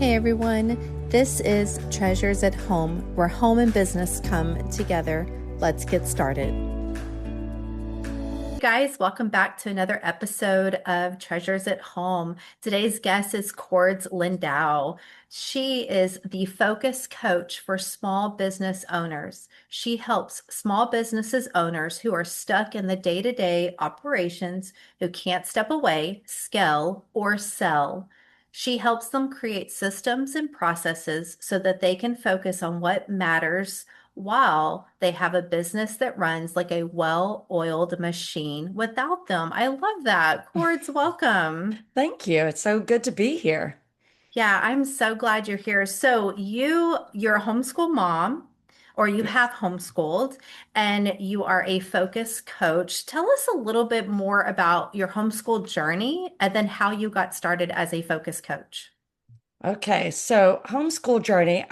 Hey everyone, this is Treasures at Home, where home and business come together. Let's get started. Guys, welcome back to another episode of Treasures at Home. Today's guest is Cordes Lindow. She is the focus coach for small business owners. She helps small businesses owners who are stuck in the day-to-day operations, who can't step away, scale, or sell. She helps them create systems and processes so that they can focus on what matters while they have a business that runs like a well-oiled machine without them. I love that. Cords, welcome. Thank you. It's so good to be here. Yeah, I'm so glad you're here. So you're a homeschool mom, or you Yes. have homeschooled, and you are a focus coach. Tell us a little bit more about your homeschool journey and then how you got started as a focus coach. Okay, so homeschool journey.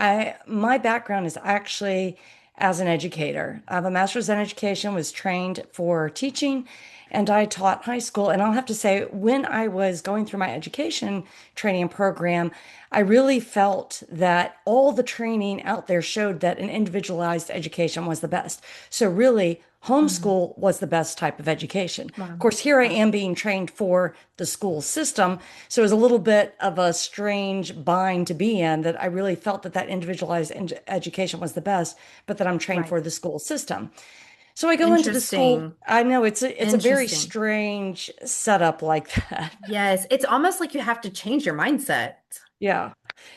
My background is actually as an educator. I have a master's in education, was trained for teaching, and I taught high school. And I'll have to say, when I was going through my education training program, I really felt that all the training out there showed that an individualized education was the best. So really, Mhm. homeschool was the best type of education. Of Wow. course, here I Wow. am being trained for the school system. So it was a little bit of a strange bind to be in that I really felt that individualized education was the best, but that I'm trained Right. for the school system. So I go into the school. Interesting. I know it's a very Interesting. strange setup like that. Yes, it's almost like you have to change your mindset Yeah.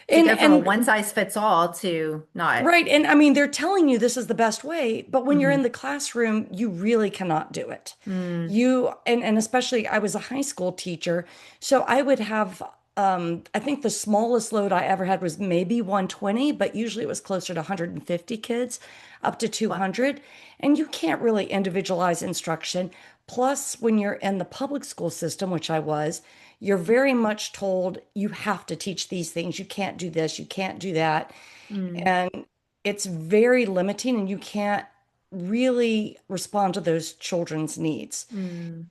to And go from a and one size fits all to not. right. And I mean, they're telling you this is the best way, but when you're in Hmm. the classroom, you really cannot do it. Mm. And especially I was a high school teacher, so I would have I think the smallest load I ever had was maybe 120, but usually it was closer to 150 kids, up to What? 200. And you can't really individualize instruction. Plus, when you're in the public school system, which I was, you're very much told you have to teach these things. You can't do this, you can't do that. Mm. And it's very limiting, and you can't really respond to those children's needs. Mm.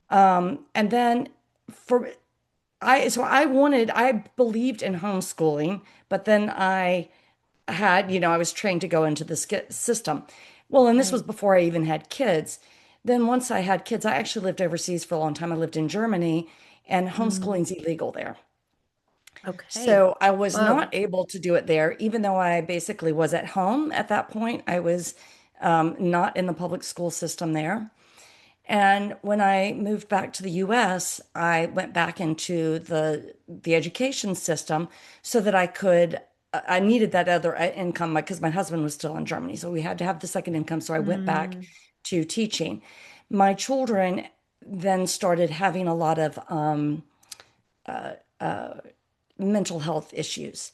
And then for I believed in homeschooling, but then I was trained to go into the system. Well, and this was Right. before I even had kids. Then once I had kids, I actually lived overseas for a long time. I lived in Germany, and Mm. homeschooling's illegal there. Okay. So I was Whoa. not able to do it there, even though I basically was at home at that point. I was not in the public school system there. And when I moved back to the US, I went back into the education system so that I needed that other income because my husband was still in Germany. So we had to have the second income. So I went back Mm. to teaching. My children then started having a lot of mental health issues.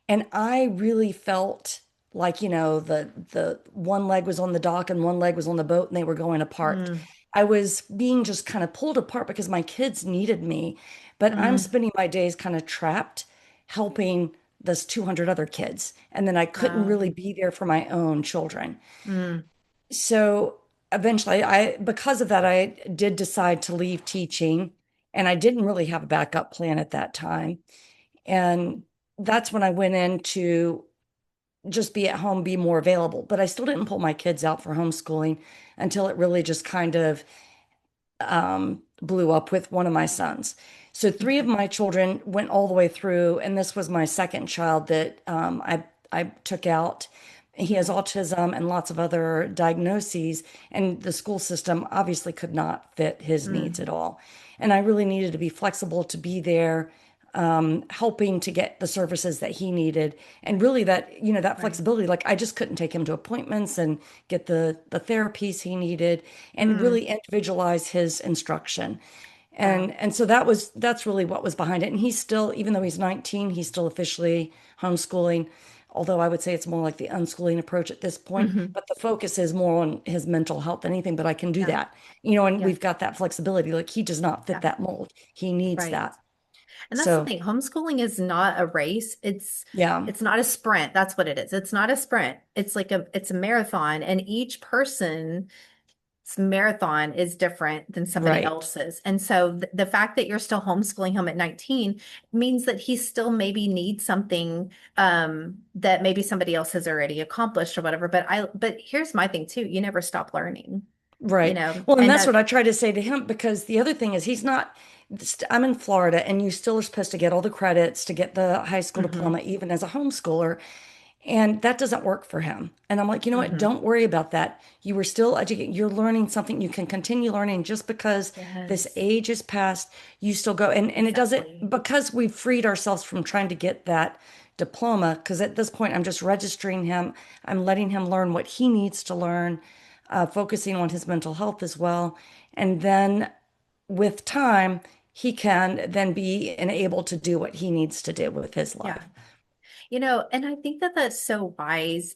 And I really felt like, the one leg was on the dock and one leg was on the boat and they were going apart. Mm. I was being just kind of pulled apart because my kids needed me, but I'm Mm. spending my days kind of trapped helping those 200 other kids. And then I couldn't Wow. really be there for my own children. Mm. So eventually, because of that, I did decide to leave teaching, and I didn't really have a backup plan at that time. And that's when I went in to just be at home, be more available. But I still didn't pull my kids out for homeschooling until it really just kind of blew up with one of my sons. So three of Okay. my children went all the way through, and this was my second child that I took out. He has Mm. autism and lots of other diagnoses, and the school system obviously could not fit his needs Mm. at all. And I really needed to be flexible to be there, helping to get the services that he needed. And really that Right. flexibility, like I just couldn't take him to appointments and get the therapies he needed and Mm. really individualize his instruction. Wow. And so that's really what was behind it. And he's still, even though he's 19, he's still officially homeschooling. Although I would say it's more like the unschooling approach at this point, Hmm. but the focus is more on his mental health than anything. But I can do Yeah. that, and Yeah. we've got that flexibility. Like he does not fit Yeah. that mold. He needs Right. that. And that's the So thing. Homeschooling is not a race. yeah. It's not a sprint. That's what it is. It's not a sprint. It's a marathon, and each person marathon is different than somebody Right. else's. And so the fact that you're still homeschooling him at 19 means that he still maybe needs something that maybe somebody else has already accomplished or whatever. But here's my thing too. You never stop learning, Right. Well, and and that's what that, I try to say to him because the other thing is he's not, I'm in Florida and you still are supposed to get all the credits to get the high school diploma, hmm even as a homeschooler. And that doesn't work for him. And I'm like, you know what? hmm Don't worry about that. You were still educated. You're learning something. You can continue learning just because this Yes, age is past. You still go. And it doesn't, exactly. because we've freed ourselves from trying to get that diploma. Because at this point, I'm just registering him. I'm letting him learn what he needs to learn, focusing on his mental health as well. And then with time, he can then be and able to do what he needs to do with his Yeah. life. And I think that that's so wise.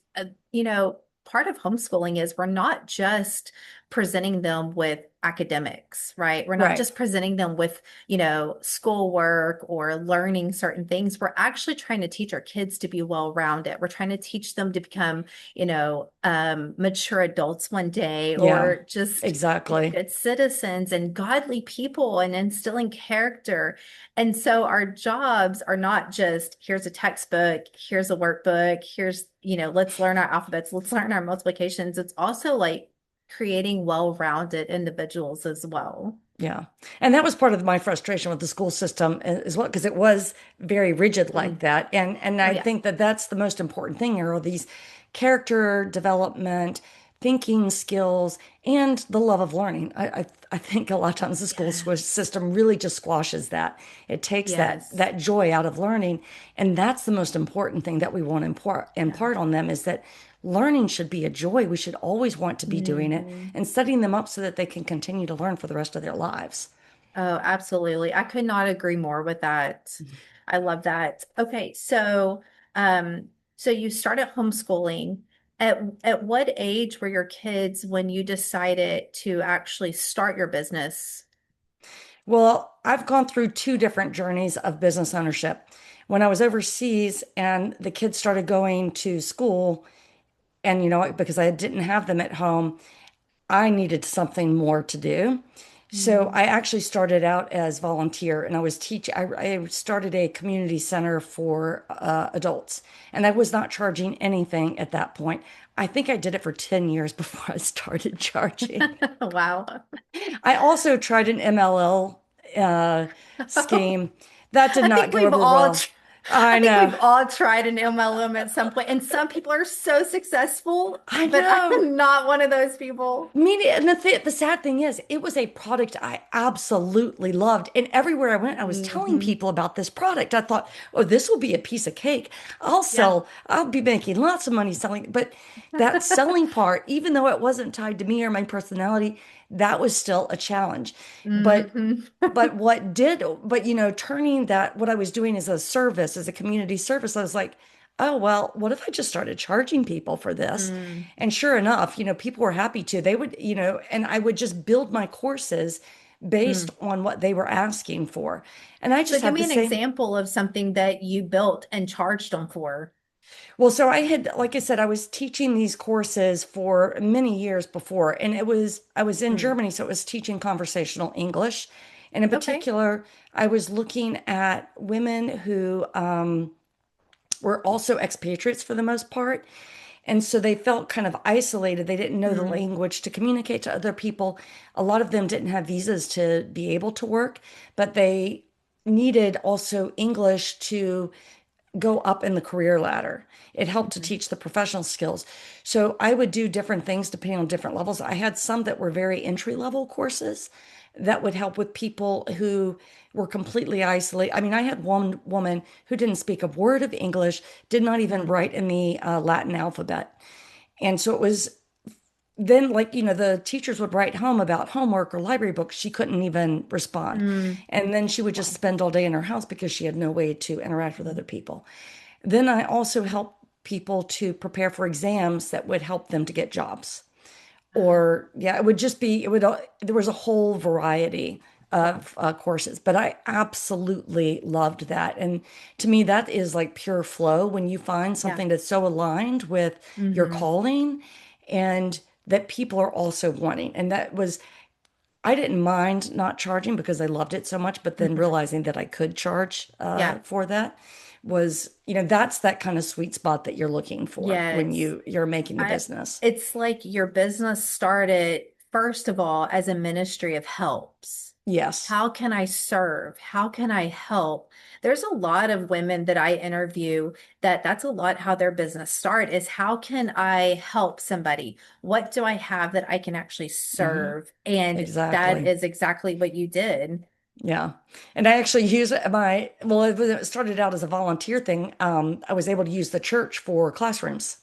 Part of homeschooling is we're not just presenting them with academics, right? We're not Right. just presenting them with, schoolwork or learning certain things. We're actually trying to teach our kids to be well-rounded. We're trying to teach them to become, mature adults one day Yeah, or just be exactly. good citizens and godly people and instilling character. And so our jobs are not just here's a textbook, here's a workbook, let's learn our alphabets, let's learn our multiplications. It's also like creating well-rounded individuals as well. Yeah. And that was part of my frustration with the school system as well, because it was very rigid like Mm. that. And Oh I yeah. think that that's the most important thing here are these character development, thinking skills, and the love of learning. I think a lot of times the Yes. system really just squashes that. It takes Yes. that joy out of learning. And that's the most important thing that we want to Yeah. impart on them is that learning should be a joy. We should always want to be doing it Mhm. and setting them up so that they can continue to learn for the rest of their lives. Oh, absolutely. I could not agree more with that. I love that. Okay, so you started homeschooling. At what age were your kids when you decided to actually start your business? Well, I've gone through two different journeys of business ownership. When I was overseas and the kids started going to school, and because I didn't have them at home, I needed something more to do. So Mm. I actually started out as volunteer and I was teaching. I started a community center for adults and I was not charging anything at that point. I think I did it for 10 years before I started charging. Wow. I also tried an MLL scheme. That did I not think go we've over all well. tr- I I think know. we've all tried an MLM at some point, and some people are so successful, I but I know. am not one of those people. And the sad thing is, it was a product I absolutely loved. And everywhere I went, I was telling Hmm. people about this product. I thought, oh, this will be a piece of cake. Yeah. I'll be making lots of money selling. But that selling part, even though it wasn't tied to me or my personality, that was still a challenge. But hmm turning that, what I was doing as a service, as a community service, I was like, oh, well, what if I just started charging people for this? Mm. And sure enough, people were happy to. They would, and I would just build my courses based Mm. on what they were asking for. And I So just give had me the an same. example of something that you built and charged them for. Well, so I had, like I said, I was teaching these courses for many years before, and I was in Mm. Germany, so it was teaching conversational English. And in Okay. particular, I was looking at women who were also expatriates for the most part. And so they felt kind of isolated. They didn't know the Mm. language to communicate to other people. A lot of them didn't have visas to be able to work, but they needed also English to go up in the career ladder. It helped to Mhm. teach the professional skills. So I would do different things depending on different levels. I had some that were very entry level courses that would help with people who were completely isolated. I mean, I had one woman who didn't speak a word of English, did not even Mm. write in the Latin alphabet. And so it was then like, the teachers would write home about homework or library books. She couldn't even respond. Mm. And then she would just Wow. spend all day in her house because she had no way to interact with Mm. other people. Then I also help people to prepare for exams that would help them to get jobs. Oh, Or, yeah, there was a whole variety wow. of courses, but I absolutely loved that. And to me, that is like pure flow when you find Yeah. something that's so aligned with your hmm calling and that people are also wanting. And that was, I didn't mind not charging because I loved it so much, but then Mhm. realizing that I could charge Yeah. for that was, that's that kind of sweet spot that you're looking for when Yes. you're making the I business. it's like your business started first of all as a ministry of helps. Yes. How can I serve? How can I help? There's a lot of women that I interview that's a lot how their business start is how can I help somebody? What do I have that I can actually Hmm. serve? And that Exactly. is exactly what you did. Yeah. And I actually use well, it started out as a volunteer thing. I was able to use the church for classrooms.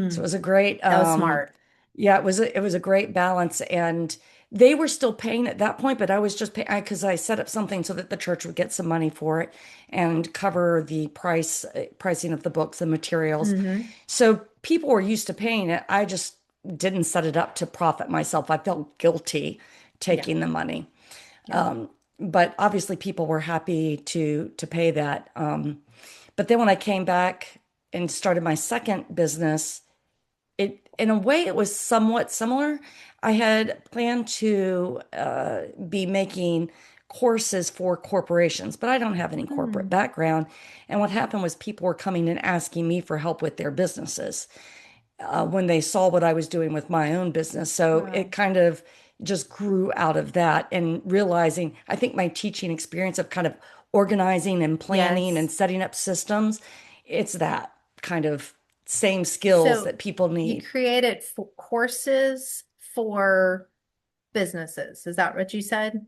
So it Mm, was a great, that was smart. yeah, it was a great balance. And they were still paying at that point, but I was just paying because I set up something so that the church would get some money for it and cover the pricing of the books and materials. Hmm. So people were used to paying it. I just didn't set it up to profit myself. I felt guilty Yeah. taking the money. Yeah. But obviously people were happy to pay that. But then when I came back and started my second business, it in a way it was somewhat similar. I had planned to be making courses for corporations, but I don't have any corporate Mm, background. And what happened was people were coming and asking me for help with their businesses when they saw what I was doing with my own business. So it wow. kind of just grew out of that and realizing, I think my teaching experience of kind of organizing and planning and Yes. setting up systems, it's that kind of same skills So that people you need. created Yes. courses for businesses. Is that what you said?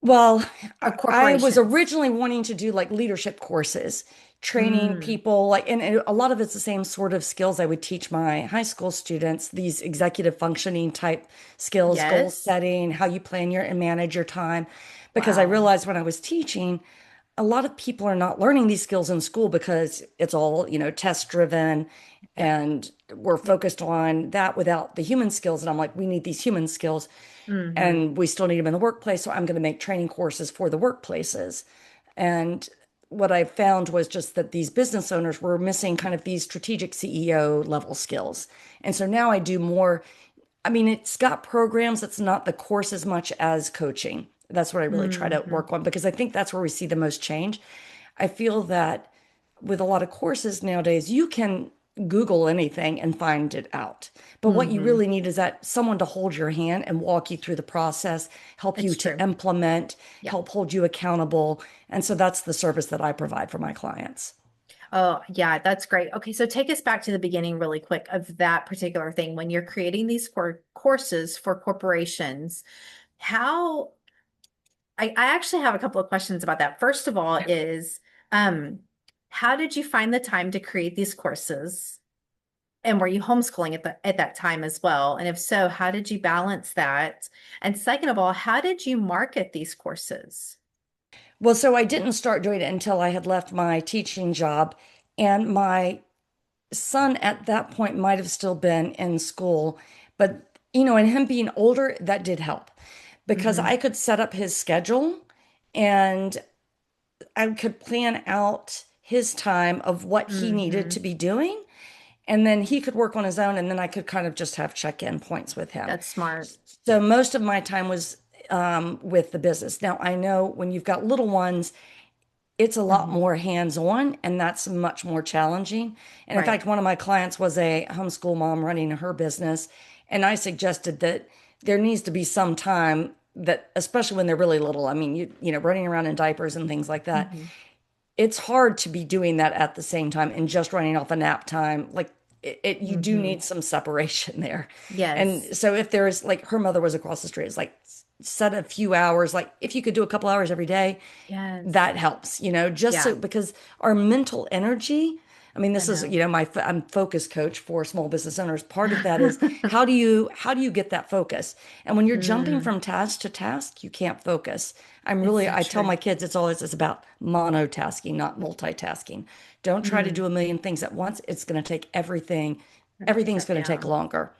Well, Or I was corporations? originally wanting to do like leadership courses, training Mm, people, like, and a lot of it's the same sort of skills I would teach my high school students, these executive functioning type skills, goal yes. setting, how you plan your and manage your time. Because I Wow. realized when I was teaching, a lot of people are not learning these skills in school because it's all, test driven Yeah. and we're focused on that without the human skills. And I'm like, we need these human skills Mm-hmm. and we still need them in the workplace. So I'm going to make training courses for the workplaces. And what I found was just that these business owners were missing kind of these strategic CEO level skills. And so now I do more. I mean, it's got programs. It's not the course as much as coaching. That's what I really try to Mm-hmm. work on because I think that's where we see the most change. I feel that with a lot of courses nowadays, you can Google anything and find it out. But what you Mm-hmm. really need is that someone to hold your hand and walk you through the process, help you It's to true. implement, Yeah. help hold you accountable. And so that's the service that I provide for my clients. Oh, yeah, that's great. Okay, so take us back to the beginning really quick of that particular thing. When you're creating these courses for corporations, how I actually have a couple of questions about that. First of all, is um, how did you find the time to create these courses? And were you homeschooling at that time as well? And if so, how did you balance that? And second of all, how did you market these courses? Well, so I didn't start doing it until I had left my teaching job. And my son at that point might have still been in school. But, and him being older, that did help because Mm-hmm. I could set up his schedule and I could plan out his time of what he needed Mm-hmm. to be doing. And then he could work on his own. And then I could kind of just have check-in points with him. That's smart. So most of my time was with the business. Now, I know when you've got little ones, it's a lot Hmm. more hands-on, and that's much more challenging. And in Right. fact, one of my clients was a homeschool mom running her business, and I suggested that there needs to be some time that, especially when they're really little, I mean, running around in diapers and things like that, Hmm. it's hard to be doing that at the same time and just running off a nap time. Like you do Hmm. need some separation there. Yes. And so if there's like her mother was across the street, it's like set a few hours, like if you could do a couple hours every day, Yes. that helps, just so Yeah, because our mental energy, I mean, I this is, know. I'm focus coach for small business owners. Part of that is how do you get that focus? And when you're jumping Mm, from task to task, you can't focus. it's so I tell true. my kids it's about monotasking, not multitasking. Don't try to do Mm, a million things at once. It's going to take I'm gonna write everything's that going to take down. longer.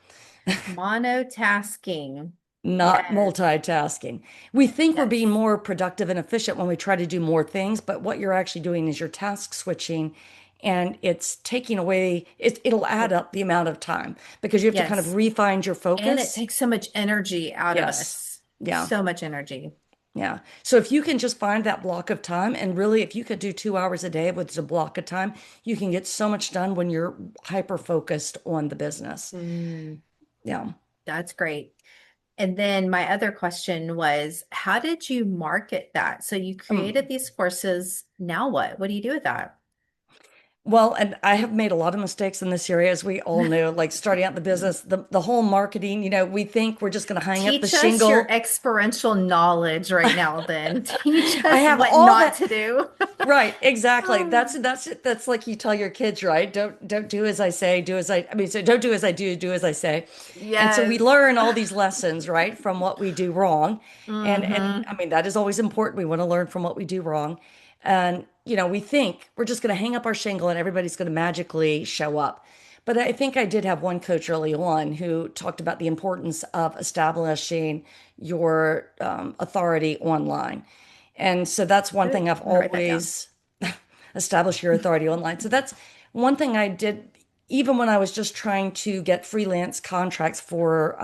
Monotasking. Not Yes, multitasking. We think we're being yes. more productive and efficient when we try to do more things, but what you're actually doing is you're task switching and it's taking away, it'll add Oh, up the amount of time because you have to kind of yes. refine your And it focus. takes so much energy out of Yes. us. Yeah. So much energy. Yeah. So if you can just find that block of time, and really, if you could do 2 hours a day with a block of time, you can get so much done when you're hyper focused on the business. Mm, Yeah. that's great. And then my other question was, how did you market that? So you created Um, these courses. Now what? What do you do with that? Well, and I have made a lot of mistakes in this area, as we all know, like starting out the business, the whole marketing, we think we're just going to hang up the Teach us your shingle. experiential knowledge right now, then. Teach I us have what all not that. to do. Right, exactly. That's like you tell your kids, right? Don't do as I say, do as I mean, so don't do as I do, do as I say. And so we Yes. learn all these lessons, right, from what we do wrong. And Mm-hmm. I mean, that is always important. We want to learn from what we do wrong. And we think we're just going to hang up our shingle and everybody's going to magically show up. But I think I did have one coach early on who talked about the importance of establishing your authority online. And so that's one Ooh, thing I've I'm gonna write that down. always established your authority online. So that's one thing I did, even when I was just trying to get freelance contracts for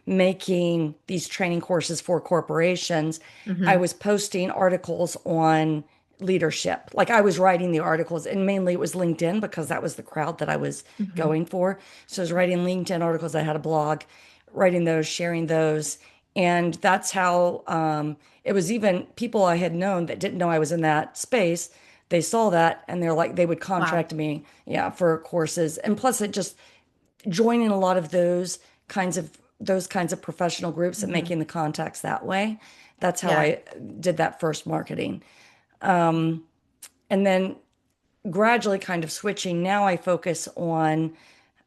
making these training courses for corporations. I Mm-hmm. was posting articles on leadership. Like I was writing the articles, and mainly it was LinkedIn because that was the crowd that I was Mm-hmm. going for. So I was writing LinkedIn articles. I had a blog, writing those, sharing those. And that's how it was. Even people I had known that didn't know I was in that space, they saw that and they're like, they would Wow. contract me, yeah, for courses. And plus, it just joining a lot of those kinds of professional groups and Mm-hmm. making the contacts that way. That's how Yeah. I did that first marketing. And then gradually kind of switching. Now I focus on,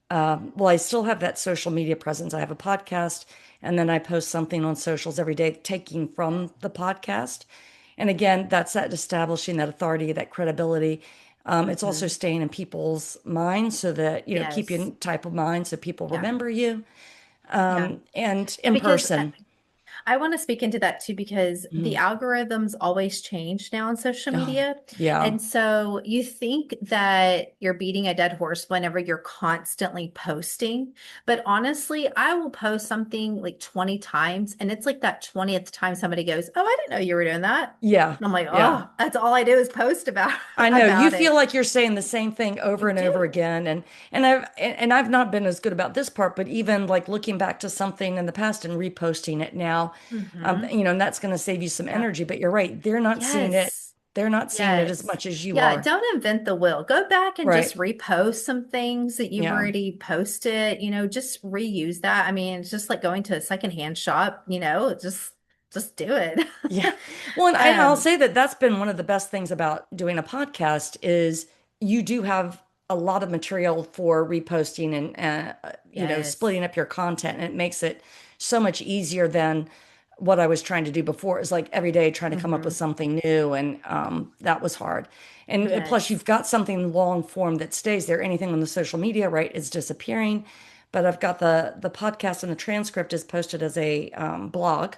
well, I still have that social media presence. I have a podcast, and then I post something on socials every day, taking from the podcast. And again, that's that establishing that authority, that credibility. It's also Mm-hmm. staying in people's minds so that, keep you Yes. in type of mind so people Yeah. remember you. Yeah. And And in because person. I want to speak into that too, because the Mhm. algorithms always change now on social Oh, media. yeah. And so you think that you're beating a dead horse whenever you're constantly posting. But honestly, I will post something like 20 times, and it's like that 20th time somebody goes, "Oh, I didn't know you were doing that." Yeah. And I'm like, Yeah. "Oh, that's all I do is post about I know you about feel it." like you're saying the same thing over You and over do. again, and I've not been as good about this part, but even like looking back to something in the past and reposting it now, Mm-hmm. and that's going to save you some Yeah. energy. But you're right, they're not seeing it. Yes. They're not seeing it as Yes. much as you Yeah, are. don't invent the wheel. Go back and just Right? repost some things that you've Yeah. already posted, just reuse that. I mean, it's just like going to a secondhand shop, just do it. Yeah. Well, and I'll Um, say that that's been one of the best things about doing a podcast is you do have a lot of material for reposting and yes. splitting up your content, and it makes it so much easier than what I was trying to do before. It was like every day trying to come up with Hmm. something new, and that was hard. And plus, Yes. you've got something long form that stays there. Anything on the social media, right, is disappearing. But I've got the podcast, and the transcript is posted as a blog.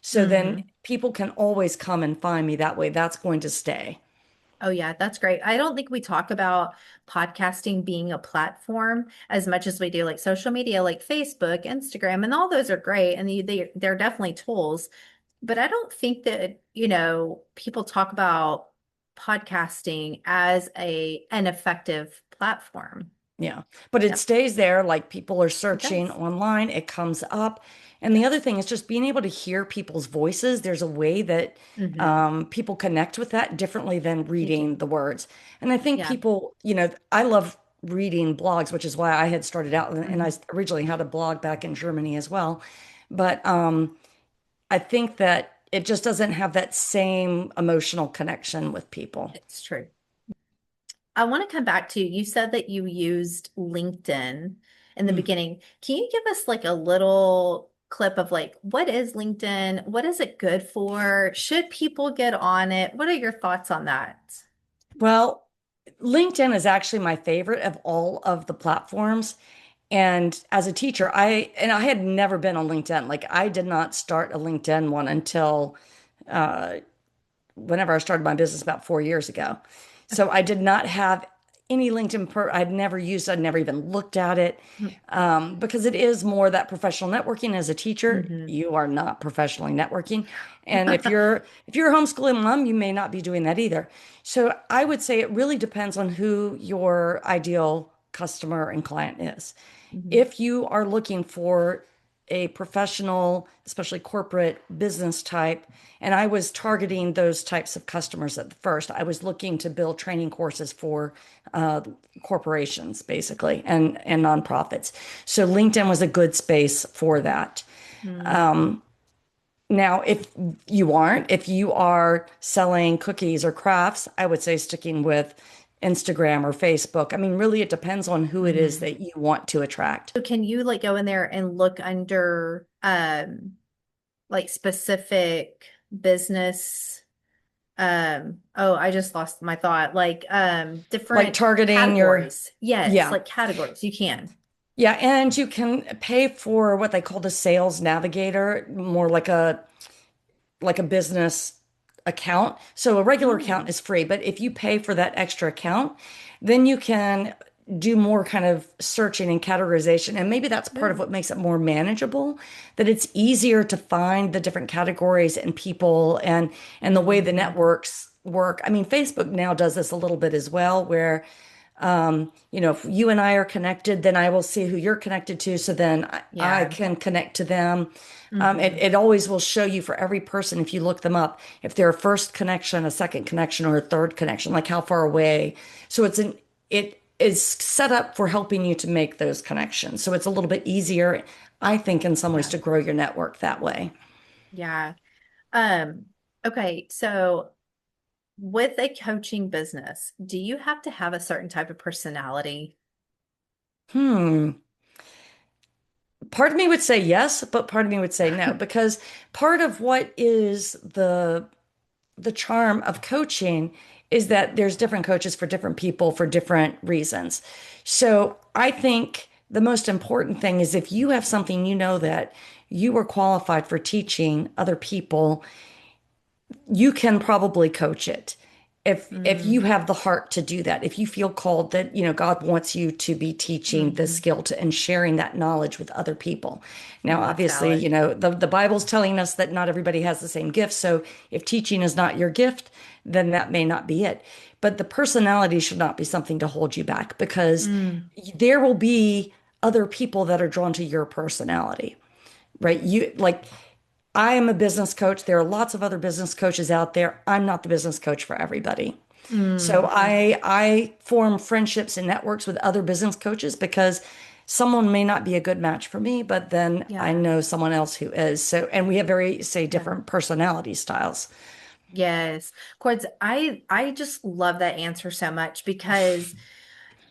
So then Hmm. people can always come and find me that way. That's going to stay. Oh, yeah, that's great. I don't think we talk about podcasting being a platform as much as we do like social media, like Facebook, Instagram, and all those are great. And they're definitely tools. But I don't think that, people talk about podcasting as an effective platform. Yeah. But it Yep, stays there. Like people are it searching does. online, it comes up. It And the other does. thing is just being able to hear people's voices. There's a way that Hmm. people connect with that differently than You do. reading the words. And I think Yeah. people, I love reading blogs, which is why I had started out, and I Hmm. originally had a blog back in Germany as well. But I think that it just doesn't have that same emotional connection with people. It's true. I want to come back to you said that you used LinkedIn in the Mm. beginning. Can you give us like a little clip of like what is LinkedIn? What is it good for? Should people get on it? What are your thoughts on that? Well, LinkedIn is actually my favorite of all of the platforms. And as a teacher, I had never been on LinkedIn. Like I did not start a LinkedIn one until uh, whenever I started my business about 4 years ago. So I did not have any LinkedIn I'd never used, I'd never even looked at it, Mm-hmm. because it is more that professional networking. As a teacher, Mm-hmm. you are not professionally networking. And if you're a homeschooling mom, you may not be doing that either. So I would say it really depends on who your ideal customer and client is. Mm-hmm. If you are looking for a professional, especially corporate business type, and I was targeting those types of customers at the first, I was looking to build training courses for uh, corporations, basically, and nonprofits. So LinkedIn was a good space for that. Now, if you are selling cookies or crafts, I would say sticking with Instagram or Facebook. I mean, really, it depends on who it is Mm-hmm. that you want to attract. So can you like go in there and look under like specific business oh, I just lost my thought. Like Like different targeting your, categories. Yes, yeah, like categories. You can. yeah, and you can pay for what they call the sales navigator, more like a business account. So a regular account Oh. is free, but if you pay for that extra account, then you can do more kind of searching and categorization. And maybe that's part of Ooh. what makes it more manageable, that it's easier to find the different categories and people and the way the Hmm. networks work. I mean, Facebook now does this a little bit as well, where if you and I are connected, then I will see who you're connected to. So then I Yeah. can connect to them. It, Hmm. it always will show you for every person, if you look them up, if they're a first connection, a second connection, or a third connection, like how far away. So it is set up for helping you to make those connections. So it's a little bit easier, I think, in some ways Yeah. to grow your network that way. Yeah. Um, okay, so with a coaching business, do you have to have a certain type of personality? Hmm. Part of me would say yes, but part of me would say no, because part of what is the charm of coaching is that there's different coaches for different people for different reasons. So I think the most important thing is, if you have something you know that you are qualified for teaching other people, you can probably coach it. If you Mm, have the heart to do that, if you feel called that, God wants you to be teaching the hmm. skill to and sharing that knowledge with other people. Now, Yeah, that's obviously, valid. the Bible's telling us that not everybody has the same gift. So if teaching is not your gift, then that may not be it. But the personality should not be something to hold you back, because Mm, there will be other people that are drawn to your personality, right? I am a business coach. There are lots of other business coaches out there. I'm not the business coach for everybody. So mm, I form friendships and networks with other business coaches, because someone may not be a good match for me, but then I yeah, know someone else who is. So, and we have very, say, yeah. different personality styles. Yes. Cords, I just love that answer so much because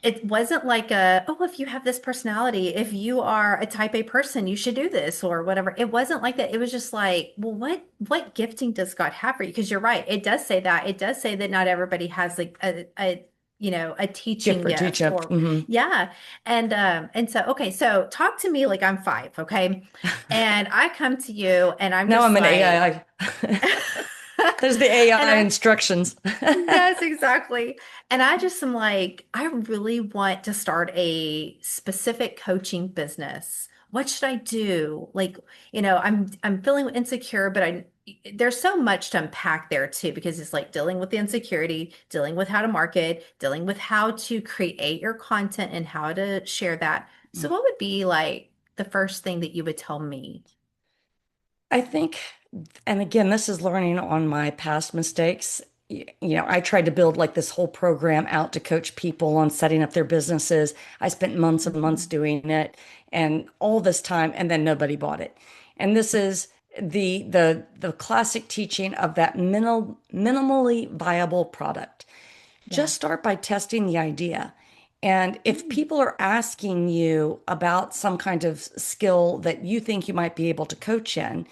it wasn't like oh, if you have this personality, if you are a type A person, you should do this or whatever. It wasn't like that. It was just like, well, what gifting does God have for you? Because you're right. It does say that. It does say that not everybody has like a a Gift teaching for gift teacher. or yeah. And so okay, so talk to me like I'm five, okay? And I come to you and I'm Now just I'm an like AI. There's the and AI I instructions. yes, exactly. And I just am like, I really want to start a specific coaching business. What should I do? Like, I'm feeling insecure, but there's so much to unpack there too, because it's like dealing with the insecurity, dealing with how to market, dealing with how to create your content and how to share that. So what would be like the first thing that you would tell me? I think, and again, this is learning on my past mistakes. I tried to build like this whole program out to coach people on setting up their businesses. I spent months and months Mhm. doing it and all this time, and then nobody bought it. And this is the classic teaching of that minimally viable product. Yeah. Just start by testing the idea. And if Mm. people are asking you about some kind of skill that you think you might be able to coach in,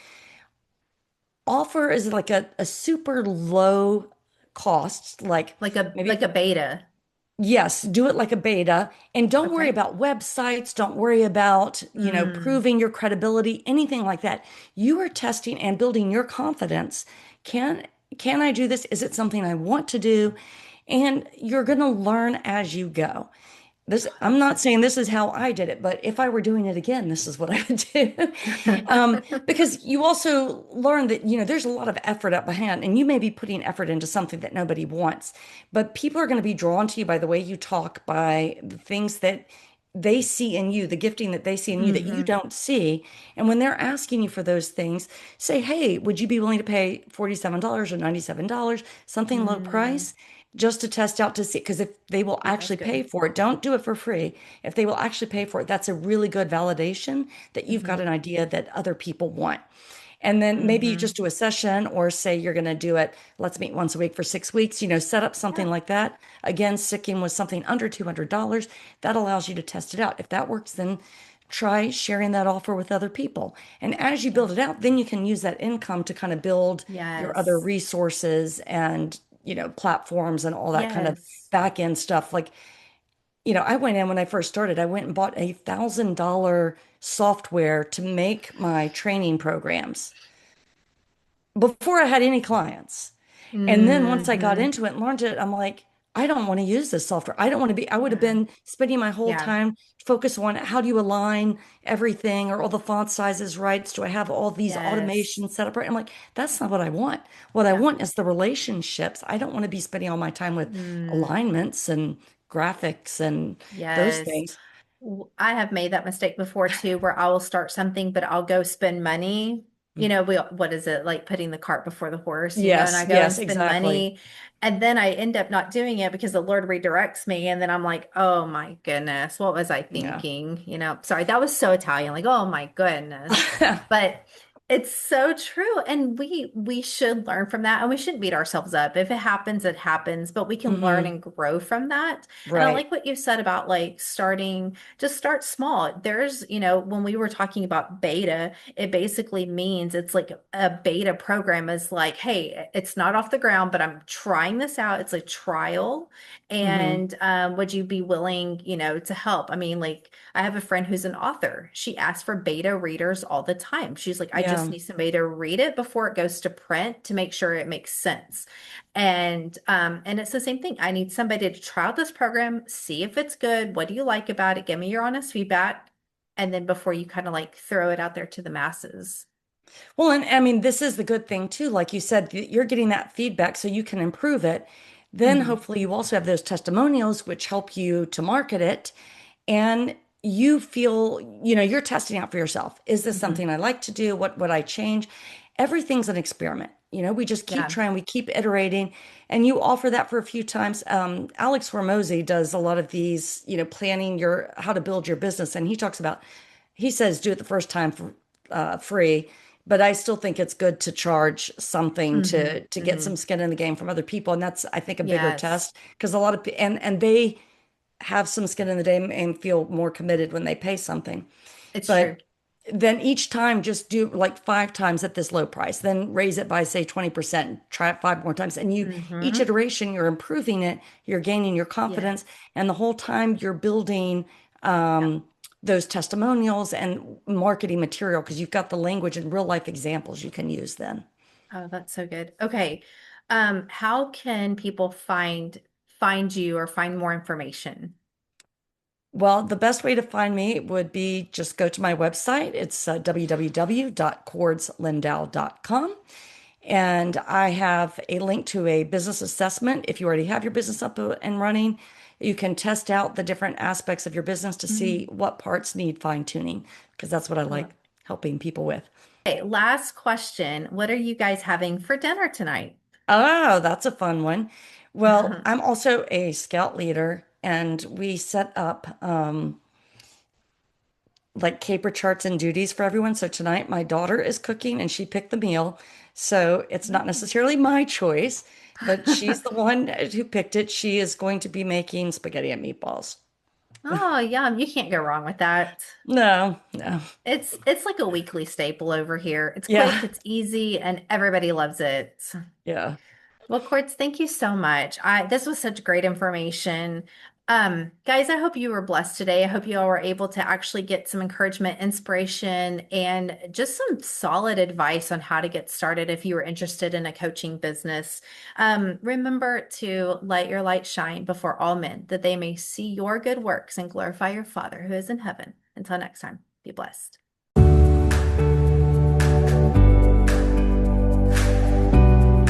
offer is like a super low cost, like Like maybe, a beta. yes, do it like a beta, and don't worry Okay. about websites, don't worry about, Mm. proving your credibility, anything like that. You are testing and building your confidence. Can can I do this? Is it something I want to do? and you're going to learn as you go. This, I'm not saying this is how I did it, but if I were doing it again, this is what I would do. Because you also learn that, there's a lot of effort up behind, and you may be putting effort into something that nobody wants, but people are going to be drawn to you by the way you talk, by the things that they see in you, the gifting that they see in you that you Hmm. don't see. And when they're asking you for those things, say, hey, would you be willing to pay $47 or $97, something low Mm, price? Just to test out to see, because if they will yeah, that's actually pay good. for it, don't do it for free. If they will actually pay for it, that's a really good validation that you've got Hmm. an idea that other people want. And then maybe you Hmm. just do a session, or say you're going to do it, let's meet once a week for 6 weeks, set up Yeah. something like that. Again, sticking with something under $200, that allows you to test it out. If that works, then try sharing that offer with other people. And as you Yeah. build it out, then you can use that income to kind of build your other Yes. resources and, platforms and all that kind of Yes. back end stuff. Like, I went in when I first started, I went and bought $1,000 software to make my training programs before I had any clients. And then once I got Hmm. into it and learned it, I'm like, I don't want to use this software. I don't want to be, I would have Yeah. been spending my whole Yeah. time focused on how do you align everything, or all the font sizes right? Do I have all these Yes. automations set up right? I'm like, that's not what I want. What I Yeah. want is the relationships. I don't want to be spending all my time with Mm, alignments and graphics and those yes. things. I have made that mistake before too, where I will start something, but I'll go spend money. What is it like putting the cart before the horse, and I Yes, go and yes, spend exactly. money and then I end up not doing it because the Lord redirects me. And then I'm like, oh my goodness, what was I Yeah. thinking? Sorry, that was so Italian, like, oh my goodness. But it's so true. And we should learn from that, and we shouldn't beat ourselves up. If it happens, it happens, but we can learn Hmm. and grow from that. And I Right. like what you said about like starting, just start small. When we were talking about beta, it basically means it's like a beta program is like, hey, it's not off the ground, but I'm trying this out. It's a trial. Hmm. And would you be willing, to help? I mean, like, I have a friend who's an author. She asks for beta readers all the time. She's like, I just Yeah. need somebody to read it before it goes to print to make sure it makes sense. And it's the same thing. I need somebody to try out this program, see if it's good. What do you like about it? Give me your honest feedback. And then before you kind of like throw it out there to the masses. Well, and I mean, this is the good thing too. Like you said, you're getting that feedback so you can improve it. Then Hmm. hopefully you also have those testimonials, which help you to market it. And you feel, you're testing out for yourself. Is this Hmm. something I like to do? What would I change? Everything's an experiment. We just keep Yeah. trying, we keep iterating, and you offer that for a few times. Alex Hormozy does a lot of these, planning your how to build your business, and he talks about, he says, do it the first time for free, but I still think it's good to charge something Hmm. to get Hmm. some skin in the game from other people, and that's I think a bigger Yes, test because a lot of and they have some skin in the game and feel more committed when they pay something. it's true. But then each time, just do like 5 times at this low price, then raise it by say 20%, try it 5 more times. And each Hmm. iteration, you're improving it, you're gaining your confidence. Yes. And the whole time you're building Yeah. those testimonials and marketing material because you've got the language and real life examples you can use then. Oh, that's so good. Okay. How can people find you or find more information? Well, the best way to find me would be just go to my website. It's www.cordeslindow.com. And I have a link to a business assessment. If you already have your business up and running, you can test out the different aspects of your business to see Mm, what parts need fine tuning, because that's what I I like love. helping people with. Okay, last question. What are you guys having for dinner tonight? Oh, that's a fun one. Well, I'm also a scout leader, and we set up like caper charts and duties for everyone. So tonight my daughter is cooking and she picked the meal. So it's not necessarily my choice, but she's the one who picked it. She is going to be making spaghetti and meatballs. Oh, yum. You can't go wrong with that. No, no. It's like a weekly staple over here. It's quick, Yeah, it's easy, and everybody loves it. yeah. Well, Quartz, thank you so much. This was such great information. Guys, I hope you were blessed today. I hope you all were able to actually get some encouragement, inspiration, and just some solid advice on how to get started if you were interested in a coaching business. Remember to let your light shine before all men, that they may see your good works and glorify your Father who is in heaven. Until next time, be blessed.